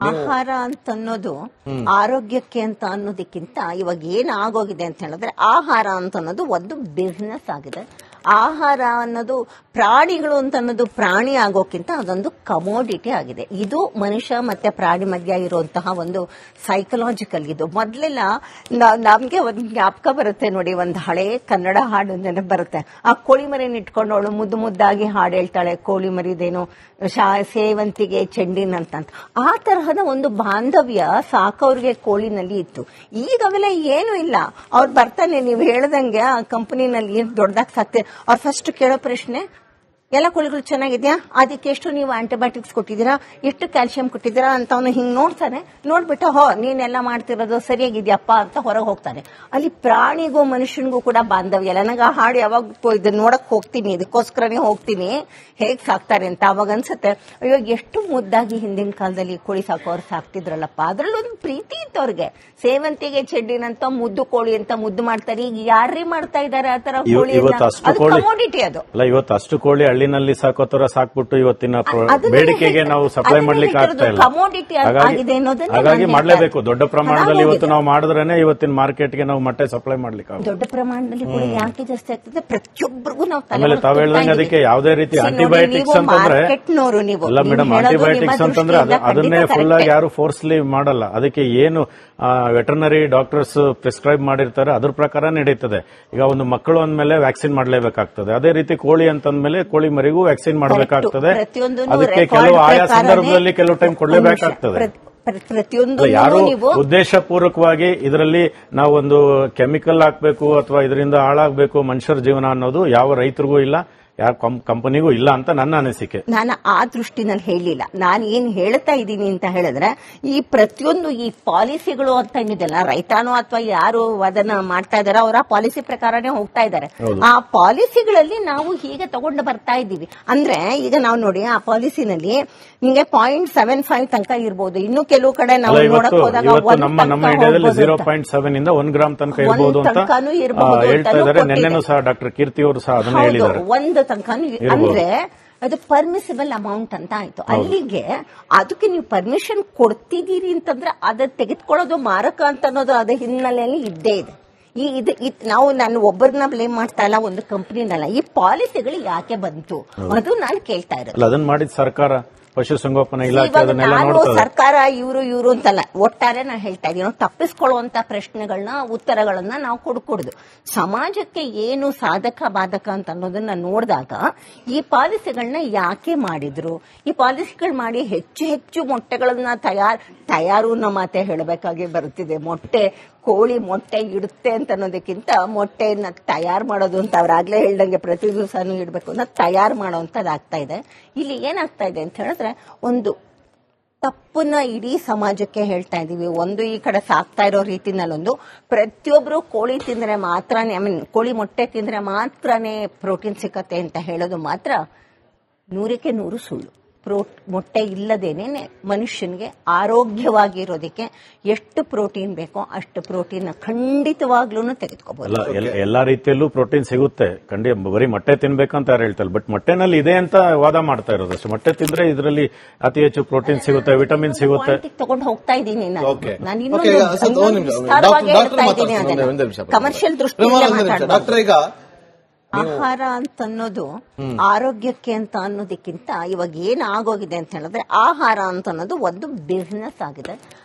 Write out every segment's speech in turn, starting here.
ಆಹಾರ ಅಂತ ಅನ್ನೋದು ಆರೋಗ್ಯಕ್ಕೆ ಅಂತ ಅನ್ನೋದಕ್ಕಿಂತ ಇವಾಗ ಏನ್ ಆಗೋಗಿದೆ ಅಂತ ಹೇಳಿದ್ರೆ ಆಹಾರ ಅಂತ ಅನ್ನೋದು ಒಂದು ಬಿಸ್ನೆಸ್ ಆಗಿದೆ. ಆಹಾರ ಅನ್ನೋದು ಪ್ರಾಣಿಗಳು ಅಂತ ಅನ್ನೋದು ಪ್ರಾಣಿ ಆಗೋಕ್ಕಿಂತ ಅದೊಂದು ಕಮೋಡಿಟಿ ಆಗಿದೆ. ಇದು ಮನುಷ್ಯ ಮತ್ತೆ ಪ್ರಾಣಿ ಮಧ್ಯ ಇರುವಂತಹ ಒಂದು ಸೈಕಲಾಜಿಕಲ್. ಇದು ಮೊದ್ಲೆಲ್ಲ ನಮ್ಗೆ ಒಂದು ಜ್ಞಾಪಕ ಬರುತ್ತೆ ನೋಡಿ, ಒಂದು ಹಳೆ ಕನ್ನಡ ಹಾಡು ನೆನಪು ಬರುತ್ತೆ. ಆ ಕೋಳಿ ಮರಿನ ಇಟ್ಕೊಂಡು ಅವಳು ಮುದ್ದು ಮುದ್ದಾಗಿ ಹಾಡು ಹೇಳ್ತಾಳೆ, ಕೋಳಿ ಮರಿದೇನು ಸೇವಂತಿಗೆ ಚೆಂಡಿನ ಅಂತ. ಆ ತರಹದ ಒಂದು ಬಾಂಧವ್ಯ ಸಾಕವ್ರಿಗೆ ಕೋಳಿನಲ್ಲಿ ಇತ್ತು. ಈಗ ಅವೆಲ್ಲ ಏನು ಇಲ್ಲ. ಅವ್ರು ಬರ್ತಾನೆ, ನೀವು ಹೇಳ್ದಂಗೆ ಆ ಕಂಪನಿನಲ್ಲಿ ಏನ್ ದೊಡ್ಡದಾಗಿ ಸಾಕ್ತಾರೆ, ಅವ್ರು ಫಸ್ಟ್ ಕೇಳೋ ಪ್ರಶ್ನೆ, ಎಲ್ಲ ಕೋಳಿಗಳು ಚೆನ್ನಾಗಿದ್ಯಾ, ಅದಕ್ಕೆ ಎಷ್ಟು ನೀವು ಆಂಟಿಬಯೋಟಿಕ್ಸ್ ಕೊಟ್ಟಿದ್ದೀರಾ, ಎಷ್ಟು ಕ್ಯಾಲ್ಸಿಯಂ ಕೊಟ್ಟಿದ್ದೀರಾ ಅಂತ ಅವನು ಹಿಂಗ್ ನೋಡ್ತಾನೆ. ನೋಡ್ಬಿಟ್ಟು ನೀನೆಲ್ಲ ಮಾಡ್ತಿರೋದು ಸರಿಯಾಗಿದ್ಯಪ್ಪ ಅಂತ ಹೊರಗೆ ಹೋಗ್ತಾನೆ. ಅಲ್ಲಿ ಪ್ರಾಣಿಗೂ ಮನುಷ್ಯನಿಗೂ ಕೂಡ ಬಾಂಧವ್ಯ ಇಲ್ಲ. ನನಗೆ ಆ ಹಾಡು ಯಾವಾಗ ಇದನ್ನ ನೋಡಕ್ ಹೋಗ್ತೀನಿ, ಇದಕ್ಕೋಸ್ಕರನೇ ಹೋಗ್ತೀನಿ ಹೇಗ್ ಸಾಕ್ತಾರೆ ಅಂತ. ಅವಾಗ ಅನ್ಸುತ್ತೆ, ಅಯ್ಯೋ ಎಷ್ಟು ಮುದ್ದಾಗಿ ಹಿಂದಿನ ಕಾಲದಲ್ಲಿ ಕೋಳಿ ಸಾಕೋರು ಸಾಕ್ತಿದ್ರಲ್ಲಪ್ಪ, ಅದ್ರಲ್ಲೊಂದು ಪ್ರೀತಿ ಇತ್ತು ಅವ್ರಿಗೆ. ಸೇವಂತಿಗೆ ಚೆಡ್ಡಿನಂತ ಮುದ್ದು ಕೋಳಿ ಅಂತ ಮುದ್ದು ಮಾಡ್ತಾರೆ. ಈಗ ಯಾರೇ ಮಾಡ್ತಾ ಇದಾರೆ ಆ ತರ ಕೋಳಿ? ಕಮೋಡಿಟಿ ಅದು. ಇವತ್ತು ಅಷ್ಟು ಕೋಳಿ ಹಳ್ಳಿನಲ್ಲಿ ಸಾಕೋತರ ಸಾಕ್ಬಿಟ್ಟು ಇವತ್ತಿನ ಬೇಡಿಕೆಗೆ ನಾವು ಸಪ್ಲೈ ಮಾಡ್ಲಿಕ್ಕೆ ಆಗ್ತಾ ಇಲ್ಲ. ಹಾಗಾಗಿ ಮಾಡಲೇಬೇಕು ದೊಡ್ಡ ಪ್ರಮಾಣದಲ್ಲಿ. ಇವತ್ತು ನಾವು ಮಾಡಿದ್ರೇನೆ ಇವತ್ತಿನ ಮಾರ್ಕೆಟ್ಗೆ ನಾವು ಮೊಟ್ಟೆ ಸಪ್ಲೈ ಮಾಡ್ಲಿಕ್ಕೆ ಆಗುತ್ತೆ. ದೊಡ್ಡ ಪ್ರಮಾಣದಲ್ಲಿ ಯಾಕೆ ಜಾಸ್ತಿ ಆಗ್ತದೆ, ಪ್ರತಿಯೊಬ್ಬರಿಗೂ ನಾವು. ಆಮೇಲೆ ತಾವ್ ಹೇಳ್ದಂಗೆ ಅದಕ್ಕೆ ಯಾವುದೇ ರೀತಿ ಆಂಟಿಬಯೋಟಿಕ್ಸ್ ಅಂತಂದ್ರೆ ಅಲ್ಲ ಮೇಡಮ್, ಆಂಟಿಬಯೋಟಿಕ್ಸ್ ಅಂತಂದ್ರೆ ಅದನ್ನೇ ಫುಲ್ ಆಗಿ ಯಾರು ಫೋರ್ಸ್ಲಿ ಮಾಡಲ್ಲ. ಅದಕ್ಕೆ ಏನು ವೆಟರ್ನರಿ ಡಾಕ್ಟರ್ಸ್ ಪ್ರಿಸ್ಕ್ರೈಬ್ ಮಾಡಿರ್ತಾರೆ ಅದ್ರ ಪ್ರಕಾರ ನಡೀತದೆ. ಈಗ ಒಂದು ಮಕ್ಕಳು ಅಂದ್ಮೇಲೆ ವ್ಯಾಕ್ಸಿನ್ ಮಾಡಲೇಬೇಕಾಗ್ತದೆ. ಅದೇ ರೀತಿ ಕೋಳಿ ಅಂತಂದ್ಮೇಲೆ ಕೋಳಿ ಮರಿಗೂ ವ್ಯಾಕ್ಸಿನ್ ಮಾಡಬೇಕಾಗ್ತದೆ. ಅದಕ್ಕೆ ಕೆಲವು ಆಯಾ ಸಂದರ್ಭದಲ್ಲಿ ಕೆಲವು ಟೈಮ್ ಕೊಡಲೇಬೇಕಾಗ್ತದೆ. ಯಾರು ಉದ್ದೇಶ ಪೂರ್ವಕವಾಗಿ ಇದರಲ್ಲಿ ನಾವೊಂದು ಕೆಮಿಕಲ್ ಹಾಕಬೇಕು ಅಥವಾ ಇದರಿಂದ ಹಾಳಾಗಬೇಕು ಮನುಷ್ಯರ ಜೀವನ ಅನ್ನೋದು ಯಾವ ರೈತರಿಗೂ ಇಲ್ಲ, ಯಾವ ಕಂಪನಿಗೂ ಇಲ್ಲ ಅಂತ ನನ್ನ ಅನಿಸಿಕೆ. ನಾನು ಆ ದೃಷ್ಟಿನಲ್ಲಿ ಹೇಳಿಲ್ಲ. ನಾನು ಏನ್ ಹೇಳ್ತಾ ಇದ್ದೀನಿ ಅಂತ ಹೇಳಿದ್ರೆ, ಈ ಪ್ರತಿಯೊಂದು ಈ ಪಾಲಿಸಿಗಳು ಅಂತ ಏನಿದೆಲ್ಲ, ರೈತಾನೋ ಅಥವಾ ಯಾರು ಅದನ್ನ ಮಾಡ್ತಾ ಇದಾರೆ ಅವರ ಪಾಲಿಸಿ ಪ್ರಕಾರನೇ ಹೋಗ್ತಾ ಇದ್ದಾರೆ. ಆ ಪಾಲಿಸಿಗಳಲ್ಲಿ ನಾವು ಹೀಗೆ ತಗೊಂಡು ಬರ್ತಾ ಇದ್ದೀವಿ. ಅಂದ್ರೆ ಈಗ ನಾವು ನೋಡಿ, ಆ ಪಾಲಿಸಿನಲ್ಲಿ ನಿಮಗೆ 0.75 ತನಕ ಇರ್ಬೋದು. ಇನ್ನು ಕೆಲವು ಕಡೆ ನಾವು ನೋಡಕ್ ಹೋದಾಗ ನಮ್ಮ ಇಂಡಿಯಾದಲ್ಲಿ 0.7 ಇಂದ 1 ಗ್ರಾಮ್ ತನಕ ಇರಬಹುದು ಅಂತ ಹೇಳ್ತಾ ಇದ್ದಾರೆ. ನಿನ್ನೆನೂ ಸಹ ಡಾಕ್ಟರ್ ಕೀರ್ತಿ ಅವರು ಸಹ ಅದನ್ನ ಹೇಳಿದ್ದಾರೆ. ಒಂದು ತನಕ ಅಂದ್ರೆ ಅದು ಪರ್ಮಿಸಿಬಲ್ ಅಮೌಂಟ್ ಅಂತ ಆಯ್ತು. ಅಲ್ಲಿಗೆ ಅದಕ್ಕೆ ನೀವು ಪರ್ಮಿಷನ್ ಕೊಡ್ತಿದ್ದೀರಿ ಅಂತಂದ್ರೆ ಅದನ್ನ ತೆಗೆದುಕೊಳ್ಳೋದು ಮಾರಕ ಅಂತ ಅನ್ನೋದು ಅದ ಹಿನ್ನೆಲೆಯಲ್ಲಿ ಇದ್ದೇ ಇದೆ. ನಾನು ಒಬ್ಬರನ್ನ ಬ್ಲೇಮ್ ಮಾಡ್ತಾ ಇಲ್ಲ, ಒಂದು ಕಂಪನಿನಲ್ಲ. ಈ ಪಾಲಿಸಿಗಳು ಯಾಕೆ ಬಂತು ಅದು ನಾನು ಕೇಳ್ತಾ ಇರೋದು. ಅದನ್ನ ಮಾಡಿದ ಸರ್ಕಾರ, ಪಶುಸಂಗೋಪನಾ ಇಲಾಖೆ ಅದನ್ನೆಲ್ಲ ನೋಡ್ತದೆ. ಸರ್ಕಾರ ಇವರು ಅಂತಲ್ಲ, ಒಟ್ಟಾರೆ ನಾನು ಹೇಳ್ತಾ ಇದ್ದೀನಿ, ತಪ್ಪಿಸ್ಕೊಳ್ಳುವಂತ ಪ್ರಶ್ನೆಗಳನ್ನ ಉತ್ತರಗಳನ್ನ ನಾವು ಕೊಡ್ಕೊಡುದು. ಸಮಾಜಕ್ಕೆ ಏನು ಸಾಧಕ ಬಾಧಕ ಅಂತ ಅನ್ನೋದನ್ನ ನೋಡಿದಾಗ ಈ ಪಾಲಿಸಿಗಳನ್ನ ಯಾಕೆ ಮಾಡಿದ್ರು, ಈ ಪಾಲಿಸಿಗಳು ಮಾಡಿ ಹೆಚ್ಚು ಹೆಚ್ಚು ಮೊಟ್ಟೆಗಳನ್ನ ತಯಾರು ನಮ್ಮ ಮಾತೆ ಹೇಳಬೇಕಾಗಿ ಬರುತ್ತಿದೆ. ಕೋಳಿ ಮೊಟ್ಟೆ ಇಡುತ್ತೆ ಅಂತ ಅನ್ನೋದಕ್ಕಿಂತ ಮೊಟ್ಟೆಯನ್ನ ತಯಾರು ಮಾಡೋದು ಅಂತ ಅವ್ರಾಗ್ಲೇ ಹೇಳ್ದಂಗೆ ಪ್ರತಿ ದಿವಸನೂ ಇಡಬೇಕು ಅಂತ ತಯಾರು ಮಾಡೋಂಥದ್ದಾಗ್ತಾ ಇದೆ. ಇಲ್ಲಿ ಏನಾಗ್ತಾ ಇದೆ ಅಂತ ಹೇಳಿದ್ರೆ, ಒಂದು ತಪ್ಪನ್ನ ಇಡೀ ಸಮಾಜಕ್ಕೆ ಹೇಳ್ತಾ ಇದೀವಿ. ಒಂದು ಈ ಕಡೆ ಸಾಕ್ತಾ ಇರೋ ರೀತಿನಲ್ಲೊಂದು ಪ್ರತಿಯೊಬ್ರು ಕೋಳಿ ತಿಂದ್ರೆ ಮಾತ್ರನೇ, ಕೋಳಿ ಮೊಟ್ಟೆ ತಿಂದ್ರೆ ಮಾತ್ರನೇ ಪ್ರೋಟೀನ್ ಸಿಕ್ಕತ್ತೆ ಅಂತ ಹೇಳೋದು ಮಾತ್ರ 100ಕ್ಕೆ 100 ಸುಳ್ಳು. ಮೊಟ್ಟೆ ಇಲ್ಲದೇನೆ ಮನುಷ್ಯನಿಗೆ ಆರೋಗ್ಯವಾಗಿರೋದಕ್ಕೆ ಎಷ್ಟು ಪ್ರೋಟೀನ್ ಬೇಕೋ ಅಷ್ಟು ಪ್ರೋಟೀನ್ ಖಂಡಿತವಾಗ್ಲೂ ತೆಗೆದುಕೋಬಹುದು. ಎಲ್ಲಾ ರೀತಿಯಲ್ಲೂ ಪ್ರೋಟೀನ್ ಸಿಗುತ್ತೆ. ಬರೀ ಮೊಟ್ಟೆ ತಿನ್ಬೇಕಂತ ಯಾರು ಹೇಳ್ತಾರೆ, ಬಟ್ ಮೊಟ್ಟೆನಲ್ಲಿ ಇದೆ ಅಂತ ವಾದ ಮಾಡ್ತಾ ಇರೋದು. ಮೊಟ್ಟೆ ತಿಂದ್ರೆ ಇದರಲ್ಲಿ ಅತಿ ಹೆಚ್ಚು ಪ್ರೋಟೀನ್ ಸಿಗುತ್ತೆ, ವಿಟಮಿನ್ ಸಿಗುತ್ತೆ. ತಗೊಂಡು ಹೋಗ್ತಾ ಇದ್ದೀನಿ ನಾನು ಕಮರ್ಷಿಯಲ್ ದೃಷ್ಟಿಯಿಂದ. ಆಹಾರ ಅಂತ ಅನ್ನೋದು ಆರೋಗ್ಯಕ್ಕೆ ಅಂತ ಅನ್ನೋದಕ್ಕಿಂತ ಇವಾಗ ಏನ್ ಆಗೋಗಿದೆ ಅಂತ ಹೇಳಿದ್ರೆ, ಆಹಾರ ಅಂತ ಅನ್ನೋದು ಒಂದು ಬಿಸ್ನೆಸ್ ಆಗಿದೆ.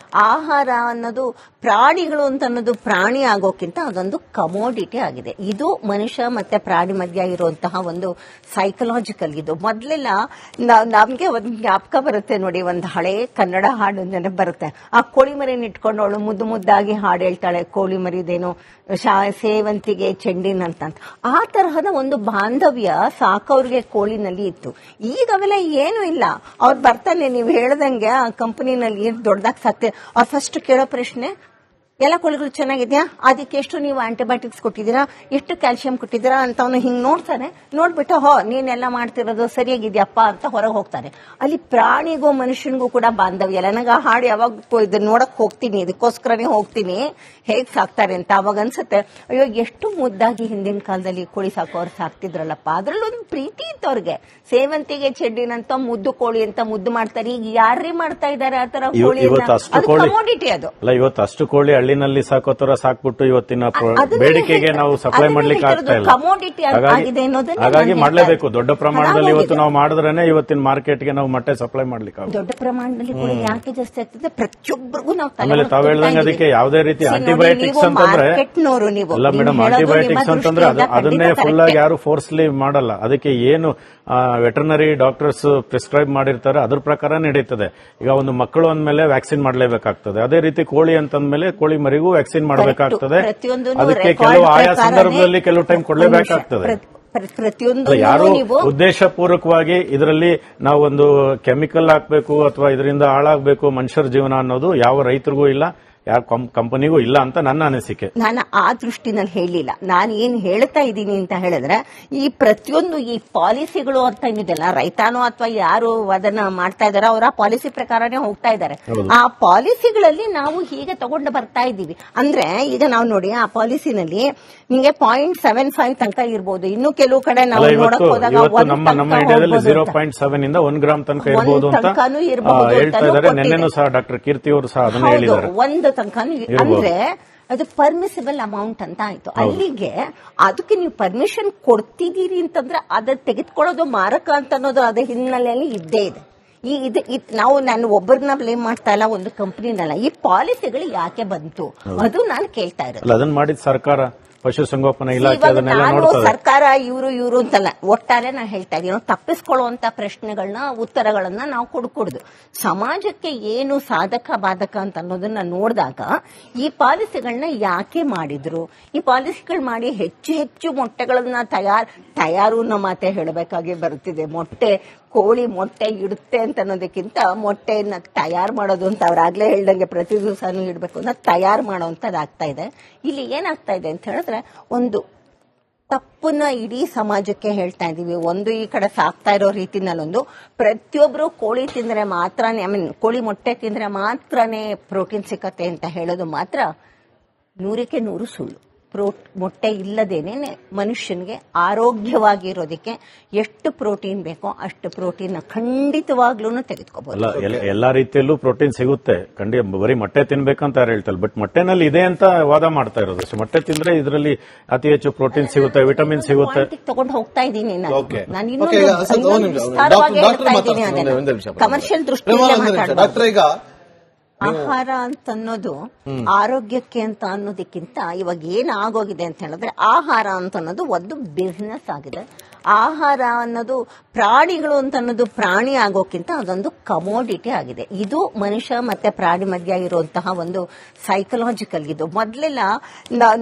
ಆಹಾರ ಅನ್ನೋದು ಪ್ರಾಣಿಗಳು ಅಂತ ಅನ್ನೋದು ಪ್ರಾಣಿ ಆಗೋಕ್ಕಿಂತ ಅದೊಂದು ಕಮೋಡಿಟಿ ಆಗಿದೆ. ಇದು ಮನುಷ್ಯ ಮತ್ತೆ ಪ್ರಾಣಿ ಮಧ್ಯ ಇರುವಂತಹ ಒಂದು ಸೈಕಲಾಜಿಕಲ್. ಇದು ಮೊದ್ಲೆಲ್ಲ ನಮ್ಗೆ ಒಂದು ಜ್ಞಾಪಕ ಬರುತ್ತೆ ನೋಡಿ, ಒಂದು ಹಳೆ ಕನ್ನಡ ಹಾಡು ನೆನಪು ಬರುತ್ತೆ. ಆ ಕೋಳಿ ಮರಿನ ಇಟ್ಕೊಂಡು ಅವಳು ಮುದ್ದು ಮುದ್ದಾಗಿ ಹಾಡು ಹೇಳ್ತಾಳೆ, ಕೋಳಿ ಮರಿದೇನು ಸೇವಂತಿಗೆ ಚೆಂಡಿನ ಅಂತ. ಆ ತರಹದ ಒಂದು ಬಾಂಧವ್ಯ ಸಾಕವ್ರಿಗೆ ಕೋಳಿನಲ್ಲಿ ಇತ್ತು. ಈಗ ಅವೆಲ್ಲ ಏನು ಇಲ್ಲ. ಅವ್ರು ಬರ್ತಾನೆ, ನೀವು ಹೇಳ್ದಂಗೆ ಆ ಕಂಪನಿನಲ್ಲಿ ಏನ್ ದೊಡ್ಡದಾಗಿ ಸಾಕ್ತಾರೆ, ಅವ್ರು ಫಸ್ಟ್ ಕೇಳೋ ಪ್ರಶ್ನೆ, ಎಲ್ಲ ಕೋಳಿಗಳು ಚೆನ್ನಾಗಿದ್ಯಾ, ಅದಕ್ಕೆ ಎಷ್ಟು ನೀವು ಆಂಟಿಬಯೋಟಿಕ್ಸ್ ಕೊಟ್ಟಿದ್ದೀರಾ, ಎಷ್ಟು ಕ್ಯಾಲ್ಸಿಯಂ ಕೊಟ್ಟಿದ್ದೀರಾ ಅಂತ ಅವನು ಹಿಂಗ್ ನೋಡ್ತಾನೆ. ನೋಡ್ಬಿಟ್ಟು ನೀನೆಲ್ಲ ಮಾಡ್ತಿರೋದು ಸರಿಯಾಗಿದ್ಯಪ್ಪ ಅಂತ ಹೊರಗೆ ಹೋಗ್ತಾನೆ. ಅಲ್ಲಿ ಪ್ರಾಣಿಗೂ ಮನುಷ್ಯನಿಗೂ ಕೂಡ ಬಾಂಧವ್ಯ ಇಲ್ಲ. ನನಗೆ ಹಾಡು ಯಾವಾಗ ಇದನ್ನ ನೋಡಕ್ ಹೋಗ್ತೀನಿ, ಇದಕ್ಕೋಸ್ಕರನೇ ಹೋಗ್ತೀನಿ ಹೇಗ್ ಸಾಕ್ತಾರೆ ಅಂತ. ಅವಾಗ ಅನ್ಸುತ್ತೆ, ಅಯ್ಯೋ ಎಷ್ಟು ಮುದ್ದಾಗಿ ಹಿಂದಿನ ಕಾಲದಲ್ಲಿ ಕೋಳಿ ಸಾಕೋರು ಸಾಕ್ತಿದ್ರಲ್ಲಪ್ಪ, ಅದ್ರಲ್ಲೊಂದು ಪ್ರೀತಿ ಇತ್ತು ಅವ್ರಿಗೆ. ಸೇವಂತಿಗೆ ಚೆಡ್ಡಿನಂತ ಮುದ್ದು ಕೋಳಿ ಅಂತ ಮುದ್ದು ಮಾಡ್ತಾರೆ. ಈಗ ಯಾರೇ ಮಾಡ್ತಾ ಇದಾರೆ ಆ ತರ ಕೋಳಿ, ಕಮೋಡಿಟಿ ಅದು. ಇವತ್ತು ಅಷ್ಟು ಕೋಳಿ ಹಳ್ಳಿನಲ್ಲಿ ಸಾಕೋತರ ಸಾಕ್ಬಿಟ್ಟು ಇವತ್ತಿನ ಬೇಡಿಕೆಗೆ ನಾವು ಸಪ್ಲೈ ಮಾಡ್ಲಿಕ್ಕೆ ಆಗ್ತಾ ಇಲ್ಲ. ಕಮೋಡಿಟಿ ಆಗಿದೆ ಅನ್ನೋದನ್ನ ಹಾಗಾಗಿ ಮಾಡ್ಲೇಬೇಕು. ದೊಡ್ಡ ಪ್ರಮಾಣದಲ್ಲಿ ಇವತ್ತು ನಾವು ಮಾಡಿದ್ರೇನೆ ಇವತ್ತಿನ ಮಾರ್ಕೆಟ್ಗೆ ನಾವು ಮೊಟ್ಟೆ ಸಪ್ಲೈ ಮಾಡ್ಲಿಕ್ಕೆ. ದೊಡ್ಡ ಪ್ರಮಾಣದಲ್ಲಿ ಕೂಡ ಯಾಕೆ ಜಾಸ್ತಿ ಆಗ್ತದೆ, ಪ್ರತಿಯೊಬ್ಬರಿಗೂ ನಾವು ಆಮೇಲೆ ತಾವ್ ಹೇಳ್ದಂಗೆ ಅದಕ್ಕೆ ಯಾವುದೇ ರೀತಿ ಆಂಟಿಬಯೋಟಿಕ್ಸ್ ಅಂತಂದ್ರೆ ಅಲ್ಲ ಮೇಡಮ್, ಆಂಟಿಬಯೋಟಿಕ್ಸ್ ಅಂತಂದ್ರೆ ಅದನ್ನೇ ಫುಲ್ ಆಗಿ ಯಾರು ಫೋರ್ಸ್ಲಿ ಮಾಡಲ್ಲ. ಅದಕ್ಕೆ ಏನು ವೆಟರ್ನರಿ ಡಾಕ್ಟರ್ಸ್ ಪ್ರಿಸ್ಕ್ರೈಬ್ ಮಾಡಿರ್ತಾರೆ ಅದ್ರ ಪ್ರಕಾರ ನಡೀತದೆ. ಈಗ ಒಂದು ಮಕ್ಕಳು ಅಂದ್ಮೇಲೆ ವ್ಯಾಕ್ಸಿನ್ ಮಾಡಲೇಬೇಕಾಗ್ತದೆ. ಅದೇ ರೀತಿ ಕೋಳಿ ಅಂತಂದ್ಮೇಲೆ ಕೋಳಿ ಮರಿಗೂ ವ್ಯಾಕ್ಸಿನ್ ಮಾಡಬೇಕಾಗ್ತದೆ. ಅದಕ್ಕೆ ಕೆಲವು ಆಯಾ ಸಂದರ್ಭದಲ್ಲಿ ಕೆಲವು ಟೈಮ್ ಕೊಡಲೇಬೇಕಾಗ್ತದೆ. ಪ್ರತಿಯೊಂದು ಯಾರು ಉದ್ದೇಶಪೂರ್ವಕವಾಗಿ ಇದರಲ್ಲಿ ನಾವು ಒಂದು ಕೆಮಿಕಲ್ ಹಾಕಬೇಕು ಅಥವಾ ಇದರಿಂದ ಹಾಳಾಗಬೇಕು ಮನುಷ್ಯರ ಜೀವನ ಅನ್ನೋದು ಯಾವ ರೈತರಿಗೂ ಇಲ್ಲ, ಯಾವ ಕಂಪನಿಗೂ ಇಲ್ಲ ಅಂತ ನನ್ನ ಅನಿಸಿಕೆ. ನಾನು ಆ ದೃಷ್ಟಿನಲ್ಲಿ ಹೇಳಿಲ್ಲ. ನಾನು ಏನ್ ಹೇಳ್ತಾ ಇದ್ದೀನಿ ಅಂತ ಹೇಳಿದ್ರೆ, ಈ ಪ್ರತಿಯೊಂದು ಈ ಪಾಲಿಸಿಗಳು ಅಂತ ಏನಿದೆಲ್ಲ, ರೈತಾನೋ ಅಥವಾ ಯಾರು ಅದನ್ನ ಮಾಡ್ತಾ ಇದಾರೆ ಅವರ ಪಾಲಿಸಿ ಪ್ರಕಾರನೇ ಹೋಗ್ತಾ ಇದ್ದಾರೆ. ಆ ಪಾಲಿಸಿಗಳಲ್ಲಿ ನಾವು ಹೀಗೆ ತಗೊಂಡು ಬರ್ತಾ ಇದ್ದೀವಿ. ಅಂದ್ರೆ ಈಗ ನಾವು ನೋಡಿ, ಆ ಪಾಲಿಸಿನಲ್ಲಿ ನಿಮಗೆ 0.75 ತನಕ ಇರ್ಬೋದು. ಇನ್ನು ಕೆಲವು ಕಡೆ ನಾವು ನೋಡಕ್ ಹೋದಾಗ ನಮ್ಮ ಇಂಡಿಯಾದಲ್ಲಿ 0.7 ಇಂದ 1 ಗ್ರಾಮ್ ತನಕ ಇರಬಹುದು ಅಂತ ಹೇಳ್ತಾ ಇದ್ದಾರೆ. ನಿನ್ನೆನೂ ಸಹ ಡಾಕ್ಟರ್ ಕೀರ್ತಿ ಅವರು ಸಹ ಅದನ್ನ ಹೇಳಿದ್ದಾರೆ. ಒಂದು ತನಕ ಅಂದ್ರೆ ಅದು ಪರ್ಮಿಸಿಬಲ್ ಅಮೌಂಟ್ ಅಂತ ಆಯ್ತು. ಅಲ್ಲಿಗೆ ಅದಕ್ಕೆ ನೀವು ಪರ್ಮಿಷನ್ ಕೊಡ್ತಿದ್ದೀರಿ ಅಂತಂದ್ರೆ ಅದನ್ನ ತೆಗೆದುಕೊಳ್ಳೋದು ಮಾರಕ ಅಂತ ಅನ್ನೋದು ಅದ ಹಿನ್ನೆಲೆಯಲ್ಲಿ ಇದ್ದೇ ಇದೆ. ನಾನು ಒಬ್ಬರನ್ನ ಬ್ಲೇಮ್ ಮಾಡ್ತಾ ಇಲ್ಲ, ಒಂದು ಕಂಪನಿನಲ್ಲ. ಈ ಪಾಲಿಸಿಗಳು ಯಾಕೆ ಬಂತು ಅದು ನಾನು ಕೇಳ್ತಾ ಇರೋದು. ಅದನ್ನ ಮಾಡಿದ ಸರ್ಕಾರ, ಪಶುಸಂಗೋಪನಾ ಇಲಾಖೆ ಅದನ್ನೆಲ್ಲ ನೋಡ್ತದೆ. ಸರ್ಕಾರ ಇವರು ಅಂತಲ್ಲ, ಒಟ್ಟಾರೆ ನಾ ಹೇಳ್ತಾ ಇದೀನಿ, ತಪ್ಪಿಸ್ಕೊಳ್ಳುವಂತ ಪ್ರಶ್ನೆಗಳನ್ನ ಉತ್ತರಗಳನ್ನ ನಾವು ಕೊಡ್ಕೊಡುದು. ಸಮಾಜಕ್ಕೆ ಏನು ಸಾಧಕ ಬಾಧಕ ಅಂತ ಅನ್ನೋದನ್ನ ನೋಡಿದಾಗ ಈ ಪಾಲಿಸಿಗಳನ್ನ ಯಾಕೆ ಮಾಡಿದ್ರು, ಈ ಪಾಲಿಸಿಗಳು ಮಾಡಿ ಹೆಚ್ಚು ಹೆಚ್ಚು ಮೊಟ್ಟೆಗಳನ್ನ ತಯಾರು ನಮ್ಮ ಮಾತೆ ಹೇಳಬೇಕಾಗಿ ಬರುತ್ತಿದೆ. ಕೋಳಿ ಮೊಟ್ಟೆ ಇಡುತ್ತೆ ಅಂತ ಅನ್ನೋದಕ್ಕಿಂತ ಮೊಟ್ಟೆಯನ್ನ ತಯಾರು ಮಾಡೋದು ಅಂತ ಅವ್ರಾಗ್ಲೇ ಹೇಳ್ದಂಗೆ ಪ್ರತಿ ದಿವಸನೂ ಇಡಬೇಕು ಅಂತ ತಯಾರು ಮಾಡೋಂಥದ್ದಾಗ್ತಾ ಇದೆ. ಇಲ್ಲಿ ಏನಾಗ್ತಾ ಇದೆ ಅಂತ ಹೇಳಿದ್ರೆ, ಒಂದು ತಪ್ಪನ್ನ ಇಡೀ ಸಮಾಜಕ್ಕೆ ಹೇಳ್ತಾ ಇದೀವಿ. ಒಂದು ಈ ಕಡೆ ಸಾಕ್ತಾ ಇರೋ ರೀತಿನಲ್ಲೊಂದು, ಪ್ರತಿಯೊಬ್ರು ಕೋಳಿ ತಿಂದ್ರೆ ಮಾತ್ರನೇ, ಕೋಳಿ ಮೊಟ್ಟೆ ತಿಂದ್ರೆ ಮಾತ್ರನೇ ಪ್ರೋಟೀನ್ ಸಿಕ್ಕತ್ತೆ ಅಂತ ಹೇಳೋದು ಮಾತ್ರ 100ಕ್ಕೆ 100 ಸುಳ್ಳು. ಮೊಟ್ಟೆ ಇಲ್ಲದೇನೆ ಮನುಷ್ಯನಿಗೆ ಆರೋಗ್ಯವಾಗಿರೋದಕ್ಕೆ ಎಷ್ಟು ಪ್ರೋಟೀನ್ ಬೇಕೋ ಅಷ್ಟು ಪ್ರೋಟೀನ್ ಖಂಡಿತವಾಗ್ಲೂ ತೆಗೆದುಕೋಬಹುದು. ಎಲ್ಲಾ ರೀತಿಯಲ್ಲೂ ಪ್ರೋಟೀನ್ ಸಿಗುತ್ತೆ. ಬರೀ ಮೊಟ್ಟೆ ತಿನ್ಬೇಕಂತ ಯಾರು ಹೇಳ್ತಾರೆ, ಬಟ್ ಮೊಟ್ಟೆನಲ್ಲಿ ಇದೆ ಅಂತ ವಾದ ಮಾಡ್ತಾ ಇರೋದು. ಮೊಟ್ಟೆ ತಿಂದ್ರೆ ಇದರಲ್ಲಿ ಅತಿ ಹೆಚ್ಚು ಪ್ರೋಟೀನ್ ಸಿಗುತ್ತೆ, ವಿಟಮಿನ್ ಸಿಗುತ್ತೆ. ತಗೊಂಡು ಹೋಗ್ತಾ ಇದ್ದೀನಿ ನಾನು ವಿಸ್ತಾರವಾಗಿ ಹೇಳ್ತಾ ಇದ್ದೀನಿ. ಅದನ್ನ ಕಮರ್ಷಿಯಲ್ ದೃಷ್ಟಿಯಿಂದ ಮಾತಾಡ್ತಾರೆ. ಆಹಾರ ಅಂತ ಅನ್ನೋದು ಆರೋಗ್ಯಕ್ಕೆ ಅಂತ ಅನ್ನೋದಕ್ಕಿಂತ ಇವಾಗ ಏನಾಗೋಗಿದೆ ಅಂತ ಹೇಳಿದ್ರೆ, ಆಹಾರ ಅಂತ ಅನ್ನೋದು ಒಂದು ಬಿಸಿನೆಸ್ ಆಗಿದೆ. ಆಹಾರ ಅನ್ನೋದು ಪ್ರಾಣಿಗಳು ಅಂತ ಅನ್ನೋದು ಪ್ರಾಣಿ ಆಗೋಕ್ಕಿಂತ ಅದೊಂದು ಕಮೋಡಿಟಿ ಆಗಿದೆ. ಇದು ಮನುಷ್ಯ ಮತ್ತೆ ಪ್ರಾಣಿ ಮಧ್ಯ ಇರುವಂತಹ ಒಂದು ಸೈಕಲಾಜಿಕಲ್. ಇದು ಮೊದಲೆಲ್ಲ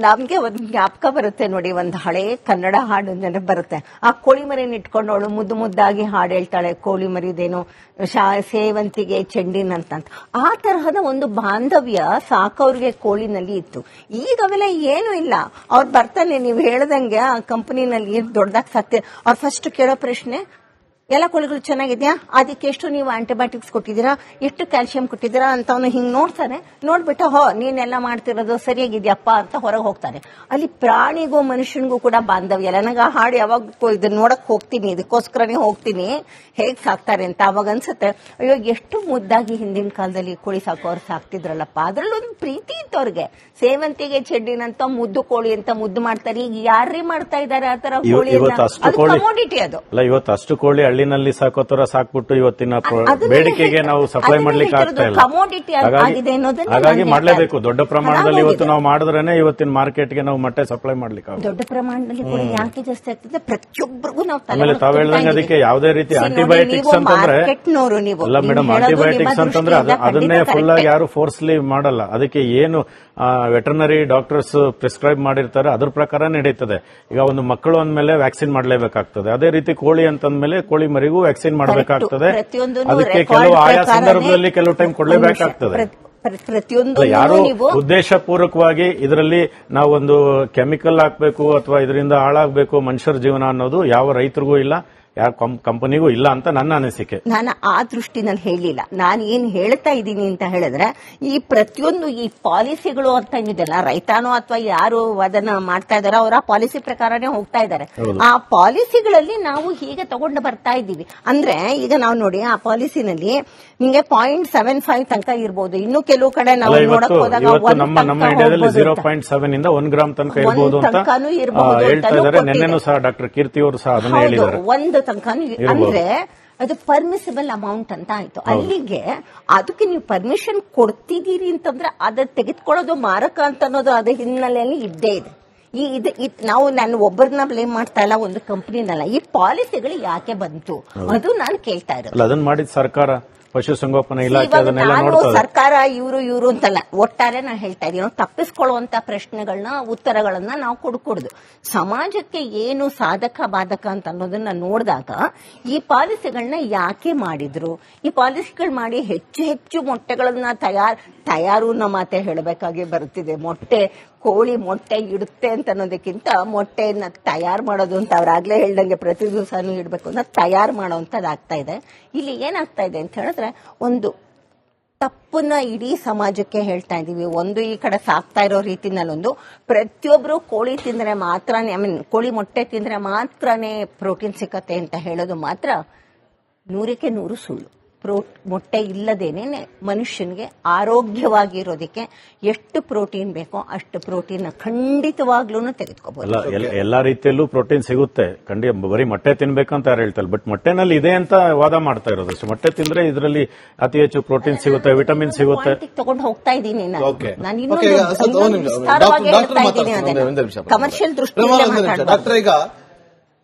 ನಮ್ಗೆ ಒಂದು ಜ್ಞಾಪಕ ಬರುತ್ತೆ ನೋಡಿ, ಒಂದು ಹಳೆ ಕನ್ನಡ ಹಾಡು ನೆನಪು ಬರುತ್ತೆ. ಆ ಕೋಳಿ ಮರಿನ ಇಟ್ಕೊಂಡು ಅವಳು ಮುದ್ದು ಮುದ್ದಾಗಿ ಹಾಡು ಹೇಳ್ತಾಳೆ, ಕೋಳಿ ಮರಿದೇನು ಸೇವಂತಿಗೆ ಚೆಂಡಿನಂತ. ಆ ತರಹದ ಒಂದು ಬಾಂಧವ್ಯ ಸಾಕವ್ರಿಗೆ ಕೋಳಿನಲ್ಲಿ ಇತ್ತು. ಈಗ ಅವೆಲ್ಲ ಏನು ಇಲ್ಲ. ಅವ್ರು ಬರ್ತಾನೆ, ನೀವು ಹೇಳ್ದಂಗೆ ಆ ಕಂಪನಿನಲ್ಲಿ ದೊಡ್ಡದಾಗಿ ಸಾಕ್ತಾರೆ. ಅವ್ರು ಫಸ್ಟ್ ಕೇಳೋ ಪ್ರಶ್ನೆ, ಎಲ್ಲ ಕೋಳಿಗಳು ಚೆನ್ನಾಗಿದ್ಯಾ, ಅದಕ್ಕೆ ಎಷ್ಟು ನೀವು ಆಂಟಿಬಯೋಟಿಕ್ಸ್ ಕೊಟ್ಟಿದ್ದೀರಾ, ಎಷ್ಟು ಕ್ಯಾಲ್ಸಿಯಂ ಕೊಟ್ಟಿದ್ದೀರಾ ಅಂತ ಅವನು ಹಿಂಗ್ ನೋಡ್ತಾನೆ. ನೋಡ್ಬಿಟ್ಟು ನೀನೆಲ್ಲ ಮಾಡ್ತಿರೋದು ಸರಿಯಾಗಿದ್ಯಪ್ಪ ಅಂತ ಹೊರಗೆ ಹೋಗ್ತಾನೆ. ಅಲ್ಲಿ ಪ್ರಾಣಿಗೂ ಮನುಷ್ಯನಿಗೂ ಕೂಡ ಬಾಂಧವ್ಯ ಇಲ್ಲ. ನನಗೆ ಹಾಡು ಯಾವಾಗ ಇದನ್ನ ನೋಡಕ್ ಹೋಗ್ತೀನಿ, ಇದಕ್ಕೋಸ್ಕರನೇ ಹೋಗ್ತೀನಿ ಹೇಗ್ ಸಾಕ್ತಾರೆ ಅಂತ. ಅವಾಗ ಅನ್ಸುತ್ತೆ, ಅಯ್ಯೋ ಎಷ್ಟು ಮುದ್ದಾಗಿ ಹಿಂದಿನ ಕಾಲದಲ್ಲಿ ಕೋಳಿ ಸಾಕೋರು ಸಾಕ್ತಿದ್ರಲ್ಲಪ್ಪ, ಅದ್ರಲ್ಲೊಂದು ಪ್ರೀತಿ ಇತ್ತು ಅವ್ರಿಗೆ. ಸೇವಂತಿಗೆ ಚೆಡ್ಡಿನಂತ ಮುದ್ದು ಕೋಳಿ ಅಂತ ಮುದ್ದು ಮಾಡ್ತಾರೆ. ಈಗ ಯಾರೇ ಮಾಡ್ತಾ ಇದಾರೆ ಆ ತರ ಕೋಳಿ, ಕಮೋಡಿಟಿ ಅದು. ಇವತ್ತು ಅಷ್ಟು ಕೋಳಿ ಹಳ್ಳಿನಲ್ಲಿ ಸಾಕೋತರ ಸಾಕ್ಬಿಟ್ಟು ಇವತ್ತಿನ ಬೇಡಿಕೆಗೆ ನಾವು ಸಪ್ಲೈ ಮಾಡ್ಲಿಕ್ಕೆ ಆಗ್ತಾ ಇಲ್ಲ. ಕಮೋಡಿಟಿ ಆಗಿದೆ ಅನ್ನೋದನ್ನ ಹಾಗಾಗಿ ಮಾಡ್ಲೇಬೇಕು. ದೊಡ್ಡ ಪ್ರಮಾಣದಲ್ಲಿ ಇವತ್ತು ನಾವು ಮಾಡಿದ್ರೇನೆ ಇವತ್ತಿನ ಮಾರ್ಕೆಟ್ಗೆ ನಾವು ಮೊಟ್ಟೆ ಸಪ್ಲೈ ಮಾಡ್ಲಿಕ್ಕೆ. ದೊಡ್ಡ ಪ್ರಮಾಣದಲ್ಲಿ ಕೂಡ ಯಾಕೆ ಜಾಸ್ತಿ ಆಗ್ತದೆ, ಪ್ರತಿಯೊಬ್ಬರಿಗೂ ನಾವು. ಆಮೇಲೆ ತಾವ್ ಹೇಳ್ದಂಗೆ ಅದಕ್ಕೆ ಯಾವುದೇ ರೀತಿ ಆಂಟಿಬಯೋಟಿಕ್ಸ್ ಅಂತಂದ್ರೆ ಅಲ್ಲ ಮೇಡಮ್, ಆಂಟಿಬಯೋಟಿಕ್ಸ್ ಅಂತಂದ್ರೆ ಅದನ್ನೇ ಫುಲ್ ಆಗಿ ಯಾರು ಫೋರ್ಸ್ಲಿ ಮಾಡಲ್ಲ. ಅದಕ್ಕೆ ಏನು ವೆಟರ್ನರಿ ಡಾಕ್ಟರ್ಸ್ ಪ್ರಿಸ್ಕ್ರೈಬ್ ಮಾಡಿರ್ತಾರೆ ಅದ್ರ ಪ್ರಕಾರ ನಡೀತದೆ. ಈಗ ಒಂದು ಮಕ್ಕಳು ಅಂದ್ಮೇಲೆ ವ್ಯಾಕ್ಸಿನ್ ಮಾಡಲೇಬೇಕಾಗ್ತದೆ. ಅದೇ ರೀತಿ ಕೋಳಿ ಅಂತಂದ್ಮೇಲೆ ಕೋಳಿ ಮರಿಗೂ ವ್ಯಾಕ್ಸಿನ್ ಮಾಡಬೇಕಾಗ್ತದೆ. ಅದಕ್ಕೆ ಕೆಲವು ಆಯಾ ಸಂದರ್ಭದಲ್ಲಿ ಕೆಲವು ಟೈಮ್ ಕೊಡಲೇಬೇಕಾಗ್ತದೆ. ಪ್ರತಿಯೊಂದು ಯಾರು ನೀವು ಉದ್ದೇಶಪೂರ್ವಕವಾಗಿ ಇದರಲ್ಲಿ ನಾವೊಂದು ಕೆಮಿಕಲ್ ಹಾಕ್ಬೇಕು ಅಥವಾ ಇದರಿಂದ ಹಾಳಾಗಬೇಕು ಮನುಷ್ಯರ ಜೀವನ ಅನ್ನೋದು ಯಾವ ರೈತರಿಗೂ ಇಲ್ಲ, ಯಾವ ಕಂಪನಿಗೂ ಇಲ್ಲ ಅಂತ ನನ್ನ ಅನಿಸಿಕೆ. ನಾನು ಆ ದೃಷ್ಟಿನಲ್ಲಿ ಹೇಳಿಲ್ಲ. ನಾನು ಏನ್ ಹೇಳ್ತಾ ಇದ್ದೀನಿ ಅಂತ ಹೇಳಿದ್ರೆ, ಈ ಪ್ರತಿಯೊಂದು ಈ ಪಾಲಿಸಿಗಳು ಅಂತ ಏನಿದೆಲ್ಲ, ರೈತಾನೋ ಅಥವಾ ಯಾರು ಅದನ್ನ ಮಾಡ್ತಾ ಇದಾರೋ ಅವರ ಪಾಲಿಸಿ ಪ್ರಕಾರನೇ ಹೋಗ್ತಾ ಇದ್ದಾರೆ. ಆ ಪಾಲಿಸಿಗಳಲ್ಲಿ ನಾವು ಹೀಗೆ ತಗೊಂಡು ಬರ್ತಾ ಇದ್ದೀವಿ. ಅಂದ್ರೆ ಈಗ ನಾವು ನೋಡಿ ಆ ಪಾಲಿಸಿನಲ್ಲಿ ನಿಮಗೆ 0.75 ತನಕ ಇರ್ಬೋದು, ಇನ್ನು ಕೆಲವು ಕಡೆ ನಾವು ನೋಡಕ್ ಹೋದಾಗ ನಮ್ಮ ಇಂಡಿಯಾದಲ್ಲಿ 0.7 ಇಂದ 1 ಗ್ರಾಮ್ ತನಕ ಇರಬಹುದು ಅಂತ ಹೇಳ್ತಾ ಇದ್ದಾರೆ. ನಿನ್ನೆನೂ ಸಹ ಡಾಕ್ಟರ್ ಕೀರ್ತಿ ಅವರು ಸಹ ಅದನ್ನ ಹೇಳಿದ್ದಾರೆ. ಒಂದು ತನಕ ಅಂದ್ರೆ ಅದು ಪರ್ಮಿಸಿಬಲ್ ಅಮೌಂಟ್ ಅಂತ ಆಯ್ತು. ಅಲ್ಲಿಗೆ ಅದಕ್ಕೆ ನೀವು ಪರ್ಮಿಷನ್ ಕೊಡ್ತಿದ್ದೀರಿ ಅಂತಂದ್ರೆ ಅದ ತೆಗೆದುಕೊಳ್ಳೋದು ಮಾರಕ ಅಂತ ಅನ್ನೋದು ಅದ ಹಿನ್ನೆಲೆಯಲ್ಲಿ ಇದ್ದೇ ಇದೆ. ನಾವು ನಾನು ಒಬ್ಬರನ್ನ ಬ್ಲೇಮ್ ಮಾಡ್ತಾ ಇಲ್ಲ, ಒಂದು ಕಂಪನಿನಲ್ಲ. ಈ ಪಾಲಿಸಿಗಳು ಯಾಕೆ ಬಂತು ಅದು ನಾನು ಕೇಳ್ತಾ ಇರೋದು. ಅದನ್ನ ಮಾಡಿದ ಸರ್ಕಾರ, ಪಶುಸಂಗೋಪನಾ ಇಲಾಖೆ ಅದನ್ನೆಲ್ಲ ನಾನು ನೋಡ್ತದೆ. ಸರ್ಕಾರ ಇವರು ಅಂತಲ್ಲ, ಒಟ್ಟಾರೆ ನಾನು ಹೇಳ್ತಾ ಇದ್ದೀನಿ, ತಪ್ಪಿಸ್ಕೊಳ್ಳುವಂತ ಪ್ರಶ್ನೆಗಳನ್ನ ಉತ್ತರಗಳನ್ನ ನಾವು ಕೊಡ್ಕೊಡುದು. ಸಮಾಜಕ್ಕೆ ಏನು ಸಾಧಕ ಬಾಧಕ ಅಂತ ಅನ್ನೋದನ್ನ ನೋಡಿದಾಗ ಈ ಪಾಲಿಸಿಗಳನ್ನ ಯಾಕೆ ಮಾಡಿದ್ರು, ಈ ಪಾಲಿಸಿಗಳು ಮಾಡಿ ಹೆಚ್ಚು ಹೆಚ್ಚು ಮೊಟ್ಟೆಗಳನ್ನ ತಯಾರು ಅನ್ನೋ ಮಾತೆ ಹೇಳಬೇಕಾಗಿ ಬರುತ್ತಿದೆ. ಕೋಳಿ ಮೊಟ್ಟೆ ಇಡುತ್ತೆ ಅಂತ ಅನ್ನೋದಕ್ಕಿಂತ ಮೊಟ್ಟೆಯನ್ನ ತಯಾರು ಮಾಡೋದು ಅಂತ ಅವ್ರಾಗ್ಲೇ ಹೇಳ್ದಂಗೆ ಪ್ರತಿ ದಿವಸನೂ ಇಡಬೇಕು ಅಂತ ತಯಾರು ಮಾಡೋಂಥದ್ದಾಗ್ತಾ ಇದೆ. ಇಲ್ಲಿ ಏನಾಗ್ತಾ ಇದೆ ಅಂತ ಹೇಳಿದ್ರೆ, ಒಂದು ತಪ್ಪನ್ನ ಇಡೀ ಸಮಾಜಕ್ಕೆ ಹೇಳ್ತಾ ಇದೀವಿ. ಒಂದು ಈ ಕಡೆ ಸಾಕ್ತಾ ಇರೋ ರೀತಿನಲ್ಲೊಂದು ಪ್ರತಿಯೊಬ್ರು ಕೋಳಿ ತಿಂದ್ರೆ ಮಾತ್ರನೇ, ಕೋಳಿ ಮೊಟ್ಟೆ ತಿಂದ್ರೆ ಮಾತ್ರನೇ ಪ್ರೋಟೀನ್ ಸಿಕ್ಕತ್ತೆ ಅಂತ ಹೇಳೋದು ಮಾತ್ರ 100ಕ್ಕೆ 100 ಸುಳ್ಳು. ಮೊಟ್ಟೆ ಇಲ್ಲದೇನೆ ಮನುಷ್ಯನಿಗೆ ಆರೋಗ್ಯವಾಗಿರೋದಕ್ಕೆ ಎಷ್ಟು ಪ್ರೋಟೀನ್ ಬೇಕೋ ಅಷ್ಟು ಪ್ರೋಟೀನ್ ಖಂಡಿತವಾಗ್ಲೂ ತೆಗೆದುಕೋಬಹುದು. ಎಲ್ಲಾ ರೀತಿಯಲ್ಲೂ ಪ್ರೋಟೀನ್ ಸಿಗುತ್ತೆ, ಬರೀ ಮೊಟ್ಟೆ ತಿನ್ಬೇಕಂತ ಯಾರು ಹೇಳ್ತಾರೆ. ಬಟ್ ಮೊಟ್ಟೆನಲ್ಲಿ ಇದೆ ಅಂತ ವಾದ ಮಾಡ್ತಾ ಇರೋದು. ಮೊಟ್ಟೆ ತಿಂದ್ರೆ ಇದರಲ್ಲಿ ಅತಿ ಹೆಚ್ಚು ಪ್ರೋಟೀನ್ ಸಿಗುತ್ತೆ, ವಿಟಮಿನ್ ಸಿಗುತ್ತೆ. ತಗೊಂಡು ಹೋಗ್ತಾ ಇದ್ದೀನಿ ನಾನು ಇನ್ನೊಂದು ವಿಸ್ತಾರವಾಗಿ ಹೇಳ್ತಾ ಇದ್ದೀನಿ. ಕಮರ್ಷಿಯಲ್ ದೃಷ್ಟಿಯಿಂದ ಡಾಕ್ಟರ್, ಈಗ